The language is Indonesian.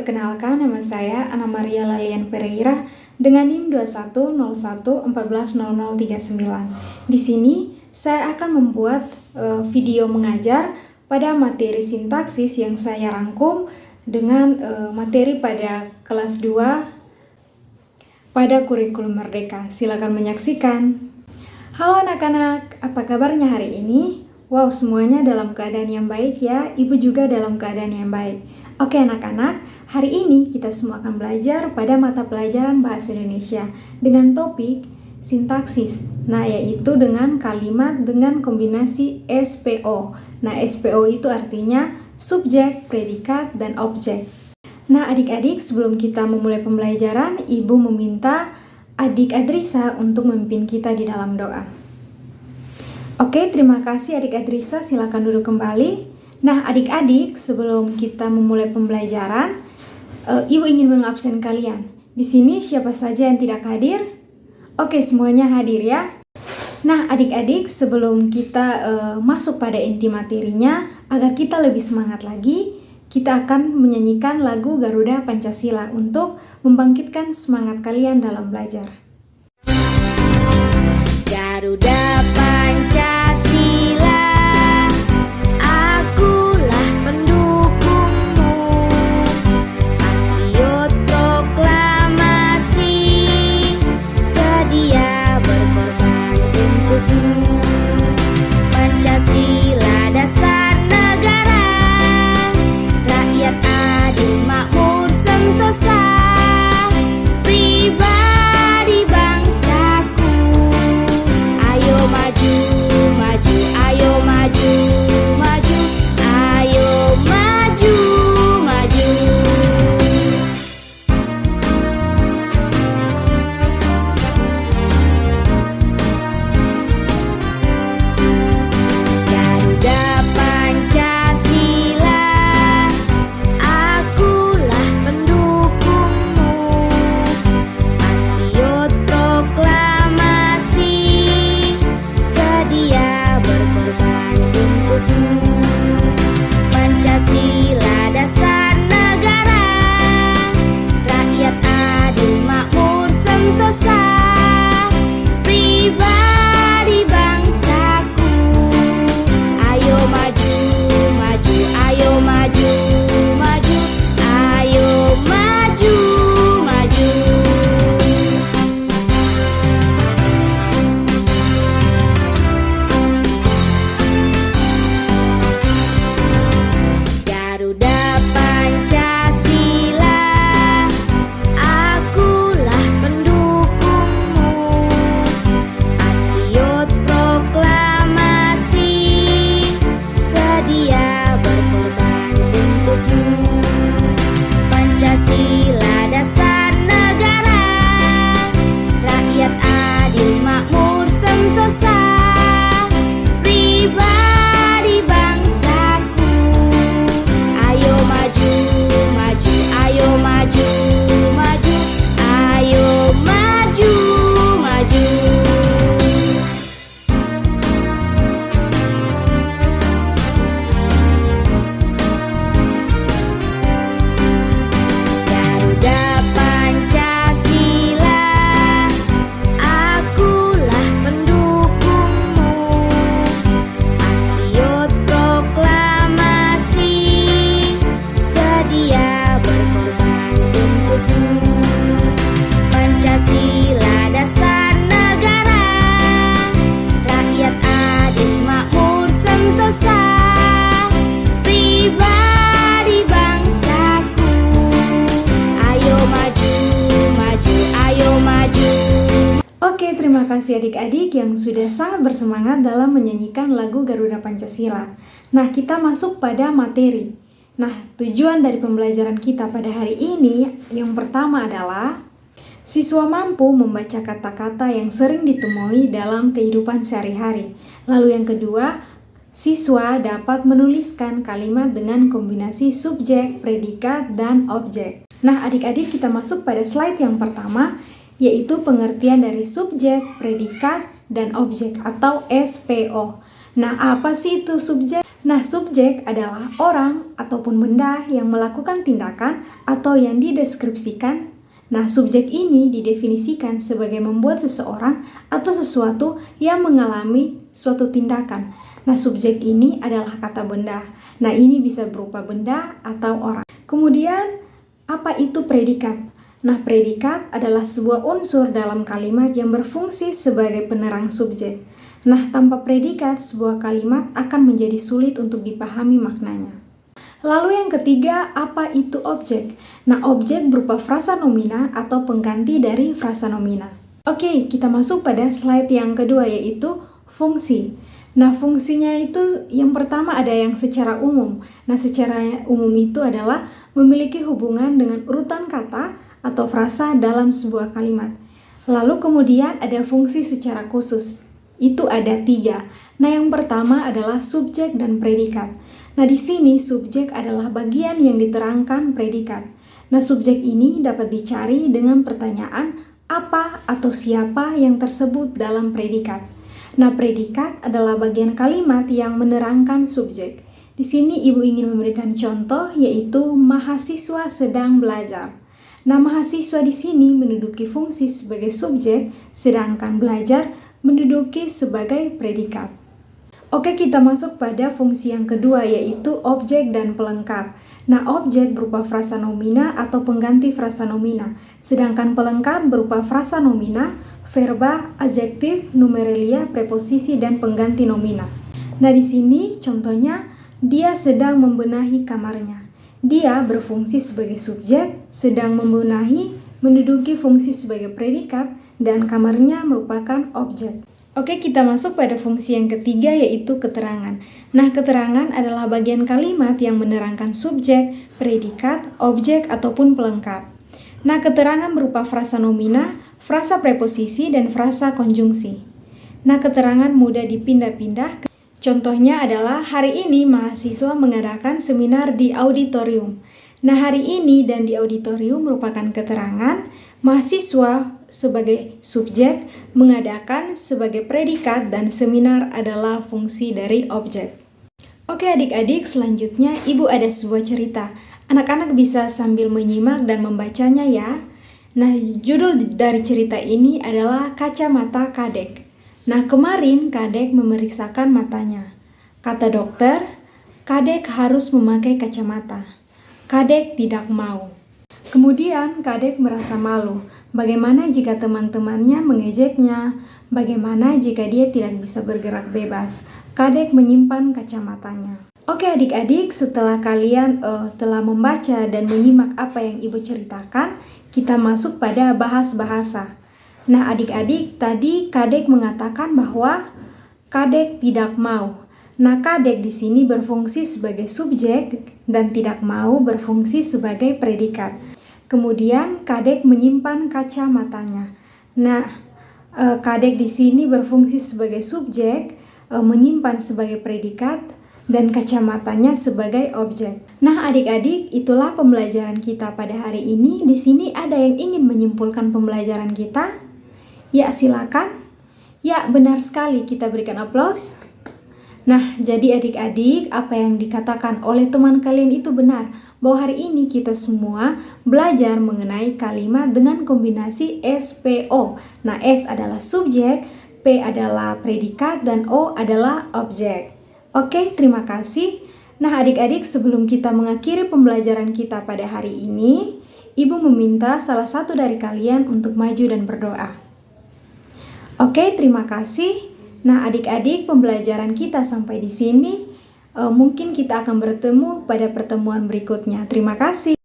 perkenalkan nama saya Ana Maria Lalian Pereira dengan NIM 2101140039. Di sini saya akan membuat video mengajar pada materi sintaksis yang saya rangkum dengan materi pada kelas 2 pada kurikulum Merdeka. Silakan menyaksikan. Halo anak-anak, apa kabarnya hari ini? Wow, semuanya dalam keadaan yang baik ya. Ibu juga dalam keadaan yang baik. Oke anak-anak, hari ini kita semua akan belajar pada mata pelajaran Bahasa Indonesia dengan topik sintaksis. Nah, yaitu dengan kalimat dengan kombinasi SPO. Nah, SPO itu artinya subjek, predikat, dan objek. Nah, adik-adik, sebelum kita memulai pembelajaran, Ibu meminta adik Adrisa untuk memimpin kita di dalam doa. Oke, terima kasih adik Adrisa, silakan duduk kembali. Nah, adik-adik, sebelum kita memulai pembelajaran, Ibu ingin mengabsen kalian. Di sini siapa saja yang tidak hadir? Oke, semuanya hadir ya. Nah, adik-adik, sebelum kita masuk pada inti materinya, agar kita lebih semangat lagi, kita akan menyanyikan lagu Garuda Pancasila untuk membangkitkan semangat kalian dalam belajar. Garuda Pancasila, akulah pendukungmu, patriot proklamasi, sedia berkorban untukmu. Pancasila dasar negara, rakyat adil makmur sentosa, pribadi bangsaku. Ayo maju, maju, ayo maju, maju, ayo maju, maju. Garuda Pancasila, akulah pendukungmu, patriot proklamasi, sedia berkorban untukmu. Pancasila dasar negara, rakyat adil makmur sentosa, pribadi bangsaku. Ayo maju, maju, ayo maju, maju, ayo maju, maju. Garuda Pancasila, akulah pendukungmu, patriot proklamasi, sedia berkorban untukmu. Pancasila dasar negara, rakyat adil makmur sentosa, pribadi bangsaku. Ayo maju, maju, ayo maju, maju, ayo maju, maju. Garuda Pancasila, akulah pendukungmu, patriot proklamasi, sedia berkorban untukmu. Pancasila dasar negara, rakyat adil makmur sentosa, pribadi bangsaku. Ayo maju, maju, ayo maju. Oke, terima kasih adik-adik yang sudah sangat bersemangat dalam menyanyikan lagu Garuda Pancasila. Nah, kita masuk pada materi. Nah, tujuan dari pembelajaran kita pada hari ini yang pertama adalah siswa mampu membaca kata-kata yang sering ditemui dalam kehidupan sehari-hari. Lalu yang kedua, siswa dapat menuliskan kalimat dengan kombinasi subjek, predikat, dan objek. Nah, adik-adik, kita masuk pada slide yang pertama, yaitu pengertian dari subjek, predikat, dan objek atau SPO. Nah, apa sih itu subjek? Nah, subjek adalah orang ataupun benda yang melakukan tindakan atau yang dideskripsikan. Nah, subjek ini didefinisikan sebagai membuat seseorang atau sesuatu yang mengalami suatu tindakan. Nah, subjek ini adalah kata benda. Nah, ini bisa berupa benda atau orang. Kemudian, apa itu predikat? Nah, predikat adalah sebuah unsur dalam kalimat yang berfungsi sebagai penerang subjek. Nah, tanpa predikat, sebuah kalimat akan menjadi sulit untuk dipahami maknanya. Lalu yang ketiga, apa itu objek? Nah, objek berupa frasa nomina atau pengganti dari frasa nomina. Oke, kita masuk pada slide yang kedua, yaitu fungsi. Nah, fungsinya itu yang pertama ada yang secara umum. Nah, secara umum itu adalah memiliki hubungan dengan urutan kata atau frasa dalam sebuah kalimat. Lalu kemudian ada fungsi secara khusus. Itu ada 3. Nah, yang pertama adalah subjek dan predikat. Nah, di sini subjek adalah bagian yang diterangkan predikat. Nah, subjek ini dapat dicari dengan pertanyaan apa atau siapa yang tersebut dalam predikat. Nah, predikat adalah bagian kalimat yang menerangkan subjek. Di sini Ibu ingin memberikan contoh, yaitu mahasiswa sedang belajar. Nah, mahasiswa di sini menduduki fungsi sebagai subjek, sedangkan belajar menduduki sebagai predikat. Oke, kita masuk pada fungsi yang kedua, yaitu objek dan pelengkap. Nah, objek berupa frasa nomina atau pengganti frasa nomina, sedangkan pelengkap berupa frasa nomina, verba, adjektif, numeralia, preposisi, dan pengganti nomina. Nah, di sini contohnya, dia sedang membenahi kamarnya. Dia berfungsi sebagai subjek, sedang membenahi menduduki fungsi sebagai predikat, dan kamarnya merupakan objek. Oke, kita masuk pada fungsi yang ketiga, yaitu keterangan. Nah, keterangan adalah bagian kalimat yang menerangkan subjek, predikat, objek, ataupun pelengkap. Nah, keterangan berupa frasa nomina, frasa preposisi, dan frasa konjungsi. Nah, keterangan mudah dipindah-pindah. Contohnya adalah hari ini mahasiswa mengadakan seminar di auditorium. Nah, hari ini dan di auditorium merupakan keterangan, mahasiswa sebagai subjek, mengadakan sebagai predikat, dan seminar adalah fungsi dari objek. Oke adik-adik, selanjutnya Ibu ada sebuah cerita. Anak-anak bisa sambil menyimak dan membacanya ya. Nah, judul dari cerita ini adalah Kacamata Kadek. Nah, kemarin Kadek memeriksakan matanya. Kata dokter, Kadek harus memakai kacamata. Kadek tidak mau. Kemudian Kadek merasa malu. Bagaimana jika teman-temannya mengejeknya? Bagaimana jika dia tidak bisa bergerak bebas? Kadek menyimpan kacamatanya. Oke adik-adik, setelah kalian telah membaca dan menyimak apa yang Ibu ceritakan, kita masuk pada bahas bahasa. Nah adik-adik, tadi Kadek mengatakan bahwa Kadek tidak mau. Nah, Kadek di sini berfungsi sebagai subjek dan tidak mau berfungsi sebagai predikat. Kemudian Kadek menyimpan kacamatanya. Nah, Kadek di sini berfungsi sebagai subjek, menyimpan sebagai predikat, dan kacamatanya sebagai objek. Nah, adik-adik, itulah pembelajaran kita pada hari ini. Di sini ada yang ingin menyimpulkan pembelajaran kita? Ya, silakan. Ya, benar sekali, kita berikan aplaus. Nah, jadi adik-adik, apa yang dikatakan oleh teman kalian itu benar, bahwa hari ini kita semua belajar mengenai kalimat dengan kombinasi SPO. Nah, S adalah subjek, P adalah predikat, dan O adalah objek. Oke, terima kasih. Nah, adik-adik, sebelum kita mengakhiri pembelajaran kita pada hari ini, Ibu meminta salah satu dari kalian untuk maju dan berdoa. Oke, terima kasih. Nah, adik-adik, pembelajaran kita sampai di sini. Mungkin kita akan bertemu pada pertemuan berikutnya. Terima kasih.